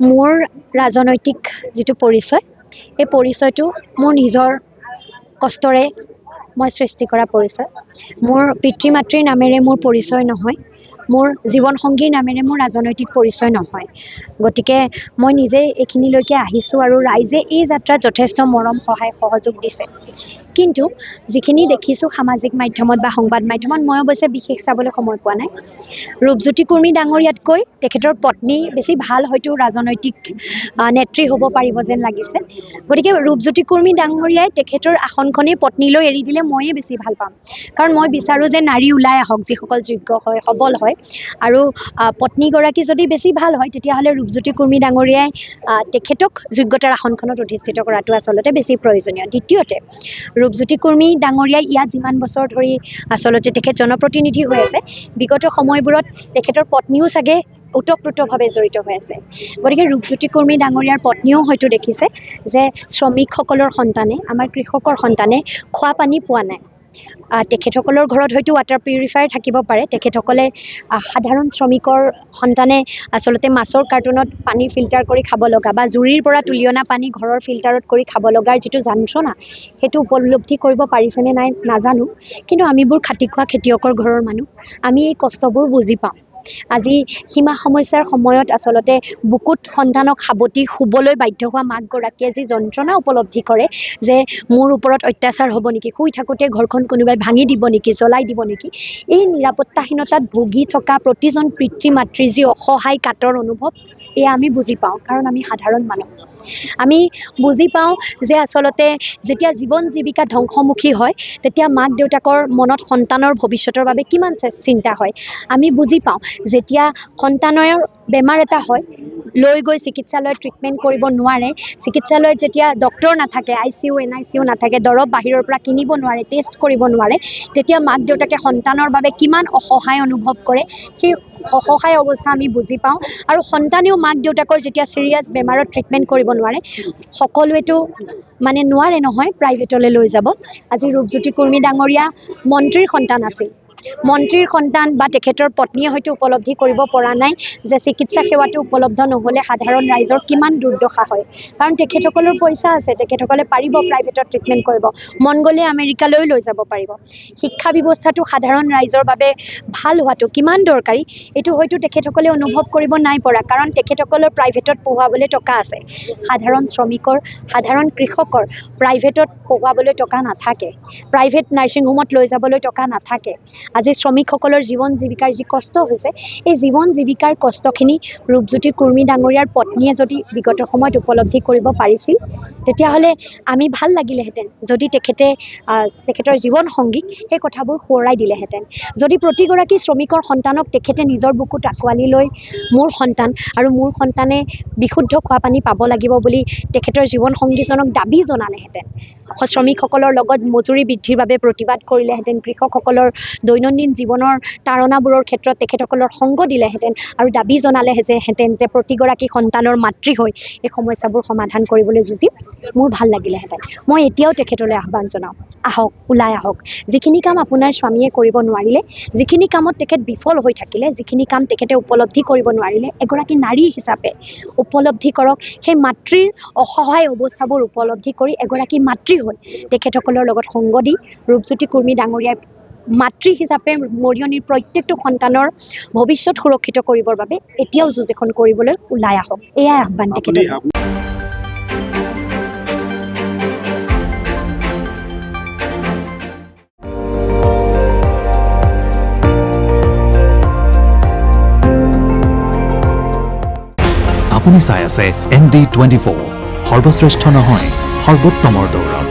মোৰ ৰাজনৈতিক যিটো পৰিচয় এই পৰিচয়টো মোৰ নিজৰ কষ্টৰে মই সৃষ্টি কৰা পৰিচয়। মোৰ পিতৃ মাতৃৰ নামেৰে মোৰ পৰিচয় নহয়, মোৰ জীৱনসংগীৰ নামেৰে মোৰ ৰাজনৈতিক পৰিচয় নহয়। গতিকে মই নিজে এইখিনিলৈকে আহিছোঁ আৰু ৰাইজে এই যাত্ৰাত যথেষ্ট মৰম সহায় সহযোগ দিছে। কিন্তু যিখিনি দেখিছোঁ সামাজিক মাধ্যমত বা সংবাদ মাধ্যমত, মই অৱশ্যে বিশেষ চাবলৈ সময় পোৱা নাই। ৰূপজ্যোতি কুৰ্মী ডাঙৰীয়াতকৈ তেখেতৰ পত্নী বেছি ভাল হয়তো ৰাজনৈতিক নেত্ৰী হ'ব পাৰিব যেন লাগিছে। গতিকে ৰূপজ্যোতি কুৰ্মী ডাঙৰীয়াই তেখেতৰ আসনখনেই পত্নীলৈ এৰি দিলে ময়ে বেছি ভাল পাম। কাৰণ মই বিচাৰোঁ যে নাৰী ওলাই আহক, যিসকল যোগ্য হয়, সবল হয়, আৰু পত্নীগৰাকী যদি বেছি ভাল হয় তেতিয়াহ'লে ৰূপজ্যোতি কুৰ্মী ডাঙৰীয়াই তেখেতক যোগ্যতাৰ আসনখনত অধিষ্ঠিত কৰাটো আচলতে বেছি প্ৰয়োজনীয়। দ্বিতীয়তে, ৰূপজ্যোতি কুৰ্মী ডাঙৰীয়াই ইয়াত যিমান বছৰ ধৰি আচলতে তেখেত জনপ্ৰতিনিধি হৈ আছে, বিগত সময়বোৰত তেখেতৰ পত্নীও চাগে ওতঃপ্ৰোতভাৱে জড়িত হৈ আছে। গতিকে ৰূপজ্যোতি কুৰ্মী ডাঙৰীয়াৰ পত্নীয়েও হয়তো দেখিছে যে শ্ৰমিকসকলৰ সন্তানে, আমাৰ কৃষকৰ সন্তানে খোৱা পানী পোৱা নাই। তেখেতসকলৰ ঘৰত হয়তো ৱাটাৰ পিউৰিফায়াৰ থাকিব পাৰে, তেখেতসকলে সাধাৰণ শ্ৰমিকৰ সন্তানে আচলতে মাছৰ কাৰ্টুনত পানী ফিল্টাৰ কৰি খাব লগা বা জুৰিৰ পৰা তুলি অনা পানী ঘৰৰ ফিল্টাৰত কৰি খাব লগাৰ যিটো যন্ত্ৰণা, সেইটো উপলব্ধি কৰিব পাৰিছেনে নাই নাজানো। কিন্তু আমিবোৰ খাটি খোৱা খেতিয়কৰ ঘৰৰ মানুহ, আমি এই কষ্টবোৰ বুজি পাওঁ। আজি সীমা সমস্যাৰ সময়ত আচলতে বুকুত সন্তানক সাৱটি শুবলৈ বাধ্য হোৱা মাকগৰাকীয়ে যি যন্ত্ৰণা উপলব্ধি কৰে যে মোৰ ওপৰত অত্যাচাৰ হ'ব নেকি, শুই থাকোঁতে ঘৰখন কোনোবাই ভাঙি দিব নেকি, জ্বলাই দিব নেকি, এই নিৰাপত্তাহীনতাত ভুগি থকা প্ৰতিজন পিতৃ মাতৃৰ যি অসহায় কাতৰ অনুভৱ, এয়া আমি বুজি পাওঁ। কাৰণ আমি সাধাৰণ মানুহ। আমি বুজি পাওঁ যে আচলতে যেতিয়া জীৱন জীৱিকা ধ্বংসমুখী হয় তেতিয়া মাক দেউতাকৰ মনত সন্তানৰ ভৱিষ্যতৰ বাবে কিমান চিন্তা হয়। আমি বুজি পাওঁ যেতিয়া সন্তানৰ বেমাৰ এটা হয়, লৈ গৈ চিকিৎসালয়ত ট্ৰিটমেণ্ট কৰিব নোৱাৰে, চিকিৎসালয়ত যেতিয়া ডক্টৰ নাথাকে, ICU NICU নাথাকে, দৰৱ বাহিৰৰ পৰা কিনিব নোৱাৰে, টেষ্ট কৰিব নোৱাৰে, তেতিয়া মাক দেউতাকে সন্তানৰ বাবে কিমান অসহায় অনুভৱ কৰে। সেই অসহায় অৱস্থা আমি বুজি পাওঁ। আৰু সন্তানেও মাক দেউতাকৰ যেতিয়া চিৰিয়াছ বেমাৰত ট্ৰিটমেণ্ট কৰিব নোৱাৰে, সকলোৱেতো মানে নোৱাৰে নহয় প্ৰাইভেটলৈ লৈ যাব। আজি ৰূপজ্যোতি কুৰ্মী ডাঙৰীয়া মন্ত্ৰীৰ সন্তান আছিল, মন্ত্ৰীৰ সন্তান বা তেখেতৰ পত্নীয়ে হয়তো উপলব্ধি কৰিব পৰা নাই যে চিকিৎসা সেৱাটো উপলব্ধ নহ'লে সাধাৰণ ৰাইজৰ কিমান দুৰ্দশা হয়। কাৰণ তেখেতসকলৰ পইচা আছে, তেখেতসকলে পাৰিব প্ৰাইভেটত ট্ৰিটমেণ্ট কৰিব, মন গ'লে আমেৰিকালৈও লৈ যাব পাৰিব। শিক্ষা ব্যৱস্থাটো সাধাৰণ ৰাইজৰ বাবে ভাল হোৱাটো কিমান দৰকাৰী, এইটো হয়তো তেখেতসকলে অনুভৱ কৰিব নাই পৰা। কাৰণ তেখেতসকলৰ প্ৰাইভেটত পঢ়ুৱাবলৈ টকা আছে, সাধাৰণ শ্ৰমিকৰ, সাধাৰণ কৃষকৰ প্ৰাইভেটত পঢ়ুৱাবলৈ টকা নাথাকে, প্ৰাইভেট নাৰ্ছিং হোমত লৈ যাবলৈ টকা নাথাকে। আজি শ্ৰমিকসকলৰ জীৱন জীৱিকাৰ যি কষ্ট হৈছে, এই জীৱন জীৱিকাৰ কষ্টখিনি ৰূপজ্যোতি কুৰ্মী ডাঙৰীয়াৰ পত্নীয়ে যদি বিগত সময়ত উপলব্ধি কৰিব পাৰিছিল তেতিয়াহ'লে আমি ভাল লাগিলেহেঁতেন যদি তেখেতৰ জীৱন সংগীক সেই কথাবোৰ সোঁৱৰাই দিলেহেঁতেন। যদি প্ৰতিগৰাকী শ্ৰমিকৰ সন্তানক তেখেতে নিজৰ বুকুত আঁকোৱালি লৈ মোৰ সন্তান আৰু মোৰ সন্তানে বিশুদ্ধ খোৱা পানী পাব লাগিব বুলি তেখেতৰ জীৱন সংগীজনক দাবী জনালেহেঁতেন, শ্ৰমিকসকলৰ লগত মজুৰি বৃদ্ধিৰ বাবে প্ৰতিবাদ কৰিলেহেঁতেন, কৃষকসকলৰ দৈনন্দিন জীৱনৰ তাৰণাবোৰৰ ক্ষেত্ৰত তেখেতসকলৰ সংগ দিলেহেঁতেন আৰু দাবী জনালেহেঁতেন যে প্ৰতিগৰাকী সন্তানৰ মাতৃ হৈ এই সমস্যাবোৰ সমাধান কৰিবলৈ যুঁজিম, মোৰ ভাল লাগিলেহেঁতেন। মই এতিয়াও তেখেতলৈ আহ্বান জনাওঁ, আহক, ওলাই আহক। যিখিনি কাম আপোনাৰ স্বামীয়ে কৰিব নোৱাৰিলে, যিখিনি কামত তেখেত বিফল হৈ থাকিলে, যিখিনি কাম তেখেতে উপলব্ধি কৰিব নোৱাৰিলে, এগৰাকী নাৰী হিচাপে উপলব্ধি কৰক। সেই মাতৃৰ অসহায় অৱস্থাবোৰ উপলব্ধি কৰি এগৰাকী মাতৃ হৈ তেখেতসকলৰ লগত সংগ দি ৰূপজ্যোতি কুৰ্মী ডাঙৰীয়াই মাতৃ হিচাপে মৰিয়নিৰ প্ৰত্যেকটো সন্তানৰ ভৱিষ্যত সুৰক্ষিত কৰিবৰ বাবে এতিয়াও যুঁজ এখন কৰিবলৈ ওলাই আহক, এয়াই আহ্বান তেখেতৰ। আপুনি চাই আছে ND24, সৰ্বশ্ৰেষ্ঠ নহয়, সৰ্বোত্তমৰ দৌৰত।